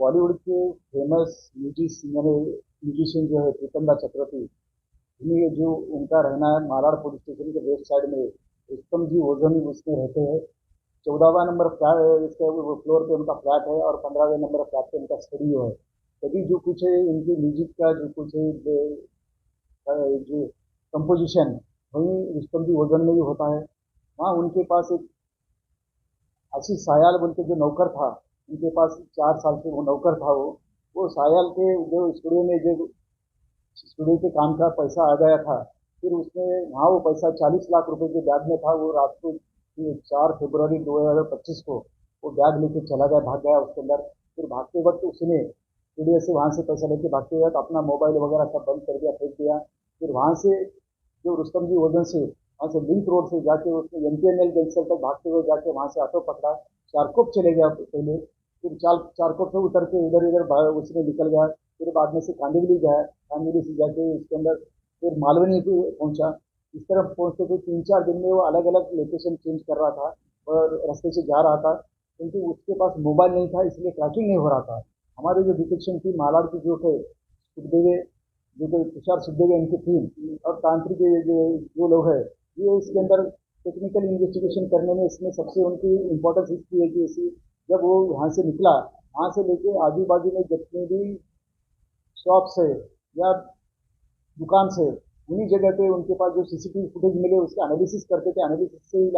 बॉलीवुड के famous musician जो है प्रीतम दा चक्रवर्ती, इन्हीं जो उनका रहना है मालाड पुलिस स्टेशन के वेस्ट साइड में उत्तम जी ओझोनी उसमें रहते हैं। 14वां नंबर फ्लैट इसके फ्लोर पे उनका फ्लैट है और 15वें नंबर फ्लैट पे उनका स्टूडियो है। तभी जो कुछ है इनकी म्यूजिक का जो कुछ है जो कंपोजिशन वही रुस्तम जी ओझोन में ही होता है। वहाँ उनके पास एक आशीष सायाल बोल के जो नौकर था, उनके पास 4 साल से वो नौकर था। वो सायाल के जो स्टूडियो के काम का पैसा आ गया था। फिर उसने वहाँ वो पैसा 40 लाख रुपए के बैग में था। वो रात को 4 फरवरी 2025 को वो बैग लेके चला गया, भाग गया उसके अंदर। फिर भागते वक्त उसने स्टूडियो से वहाँ से पैसा लेके भागते वक्त अपना मोबाइल वगैरह सब बंद कर दिया, फेंक दिया। फिर वहाँ से जो रुस्तम जी ओजन से वहाँ से लिंक रोड से जाके उसने एमटीएनएल जंक्शन तक भागते हुए जाके वहाँ से ऑटो पकड़ा, चारकोप चले गया पहले। फिर चारकोप से उतर के उधर इधर उसने निकल गया। फिर बाद में से कांदिवली गया, कांदिवली से जाके उसके अंदर फिर मालवनी को पहुंचा। इस तरफ पहुंचते हुए 3-4 दिन में वो अलग अलग लोकेशन चेंज कर रहा था और रास्ते से जा रहा था, क्योंकि उसके पास मोबाइल नहीं था इसलिए ट्रैकिंग नहीं हो रहा था। हमारे जो डिटेक्शन थी मालाड की जो थे सुखदेव, जो कोई तुषार सुखदेव इनकी टीम और तांत्रिक जो लोग है, ये इसके अंदर टेक्निकल इन्वेस्टिगेशन करने में इसमें सबसे उनकी इम्पोर्टेंस इसकी है कि इसी जब वो यहाँ से निकला, वहाँ से लेके आजू बाजू में जितने भी शॉप से या दुकान से उन्हीं जगह पे उनके पास जो सीसीटीवी फुटेज मिले उसका एनालिसिस करते थे। एनालिसिस से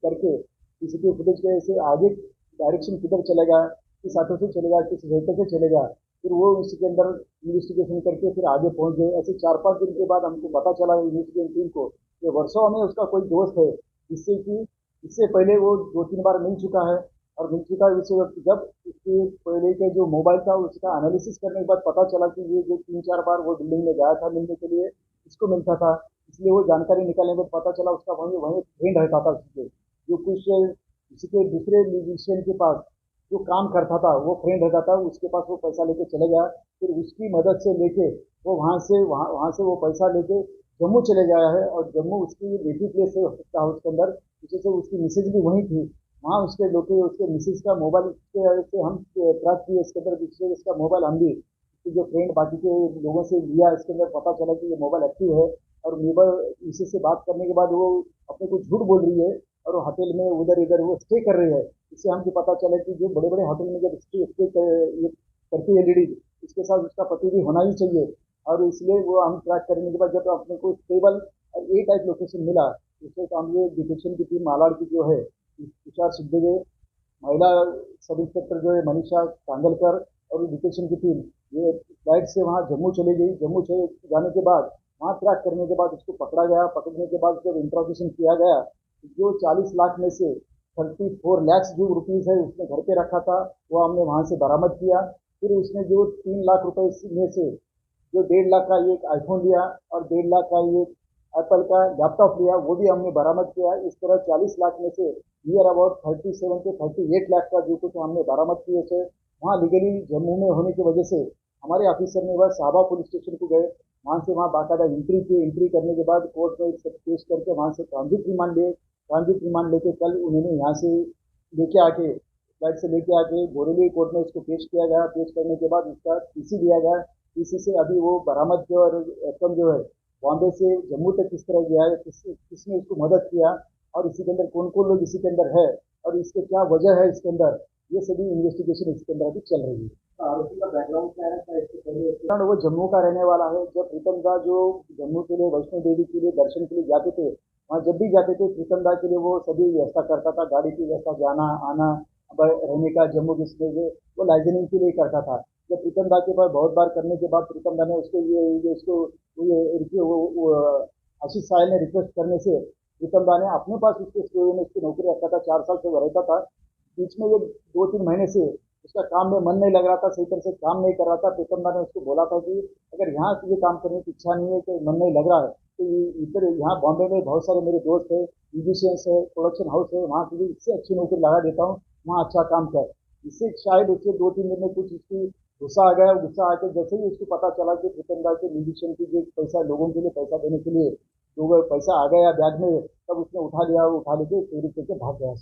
करके सीसीटीवी फुटेज के से आगे डायरेक्शन किधर चलेगा, किस ऑटो से चलेगा, किस व्हीकल से चलेगा, फिर वो उसके अंदर इन्वेस्टिगेशन करके फिर आगे पहुंच गए। ऐसे 4-5 दिन के बाद हमको पता चला इन्वेस्टिगेशन टीम को कि वर्षों में उसका कोई दोस्त है जिससे कि इससे पहले वो 2-3 बार मिल चुका है। और मिल चुका है उस वक्त जब उसके पहले के जो मोबाइल था उसका एनालिसिस करने के बाद पता चला कि ये जो 3-4 बार वो बिल्डिंग में गया था मिलने के लिए इसको मिलता था। इसलिए वो जानकारी निकालने के बाद पता चला उसका वहीं वहीं फ्रेंड रहता था उसके, जो कुछ उसके दूसरे म्यूजिशियन के पास जो काम करता था वो फ्रेंड रहता था, उसके पास वो पैसा लेके चले गया। फिर उसकी मदद से लेके वो वहाँ से वो पैसा लेके जम्मू चले गया है और जम्मू उसकी नेटिव प्लेस है उसका हाउस के अंदर। उसी से उसकी मिसेज भी वहीं थी। वहाँ उसके लोग उसके मिसेज का मोबाइल से हम ट्रैक किए इसके अंदर, जिससे इसका मोबाइल हम भी उसके जो फ्रेंड बाकी के लोगों से लिया, इसके अंदर पता चला कि ये मोबाइल एक्टिव है। और मोबाइल मिसेज से बात करने के बाद वो अपने को झूठ बोल रही है और वो होटल में उधर इधर वो स्टे कर रही है। इससे हमको पता चला कि जो बड़े बड़े होटल में जब स्टे करती है लेडीज, इसके साथ उसका पति भी होना ही चाहिए। और इसलिए वो हम ट्रैक करने के बाद जब अपने को स्टेबल और ए टाइप लोकेशन मिला, उससे हम ये डिटेक्शन की टीम मालाड की जो है तुषार सिद्धगे, महिला सब इंस्पेक्टर जो है मनीषा कांगलकर और डिटेक्शन की टीम ये फ्लाइट से वहाँ जम्मू चली गई। जम्मू से जाने के बाद वहाँ ट्रैक करने के बाद उसको पकड़ा गया। पकड़ने के बाद जब इंट्रोगेशन किया गया, जो 40 लाख में से 34 लाख जो रुपीज़ है उसने घर पे रखा था वो हमने वहाँ से बरामद किया। फिर उसने जो 3 लाख रुपए में से जो 1.5 लाख का एक आईफोन लिया और 1.5 लाख का ये एप्पल का लैपटॉप लिया, वो भी हमने बरामद किया। इस तरह 40 लाख में से नियर अबाउट 37 से 38 लाख का जो कुछ हमने बरामद किए थे। वहाँ लीगली जम्मू में होने की वजह से हमारे ऑफिसर ने वह साहबा पुलिस स्टेशन को गए, वहाँ से वहाँ बाकायदा एंट्री की। एंट्री करने के बाद कोर्ट में पेश करके वहाँ से ट्रांजिट रिमांड लिए। ट्रांजिट रिमांड लेके कल उन्होंने यहाँ से लेके आके फ्लाइट से लेके आके बोरेली कोर्ट में उसको पेश किया गया। पेश करने के बाद उसका पीसी दिया गया। पीसी से अभी वो बरामद जो और रकम जो है बॉम्बे से जम्मू तक किस तरह गया है, किसने उसको मदद किया और इसी के अंदर कौन कौन लोग इसी के अंदर है और इसके क्या वजह है इसके अंदर, ये सभी इन्वेस्टिगेशन इसके अंदर अभी चल रही है। आरोपी का बैकग्राउंड क्या है, क्या इसके पहले वो जम्मू का रहने वाला है। जब प्रीतम दा जो जम्मू के लिए वैष्णो देवी के लिए दर्शन के लिए जाते थे, वहाँ जब भी जाते थे प्रीतम दा के लिए वो सभी व्यवस्था करता था, गाड़ी की व्यवस्था, जाना आना, रहने का, जम्मू जिसमें वो लाइजनिंग के लिए करता था। जब प्रीतम दा के पास बहुत बार करने के बाद प्रीतम दा ने उसके ये उसको आशीष साहल ने रिक्वेस्ट करने से प्रीतम दा ने अपने पास उसके स्टूडियो में उसकी नौकरी रखा था। 4 साल से वो रहता था। बीच में ये 2-3 महीने से उसका काम में मन नहीं लग रहा था, सही तरह से काम नहीं कर रहा था। प्रीतम दा ने उसको बोला था कि अगर यहाँ तुझे काम करने की इच्छा नहीं है, कि मन नहीं लग रहा है, तो इधर यहाँ बॉम्बे में बहुत सारे मेरे दोस्त है, म्यूजिशियंस है, प्रोडक्शन हाउस है, वहाँ तुझे इससे अच्छी नौकरी लगा देता हूँ, वहाँ अच्छा काम कर। इससे शायद उसके 2-3 दिन में कुछ उसकी गुस्सा आ गया। गुस्सा आके जैसे ही उसको पता चला कि प्रीतम दा के म्यूजिशियन की जो पैसा लोगों के लिए पैसा देने के लिए लोगों पैसा आ गया बैग में, तब उसने उठा लिया, उठा लेके चोरी करके भाग गया।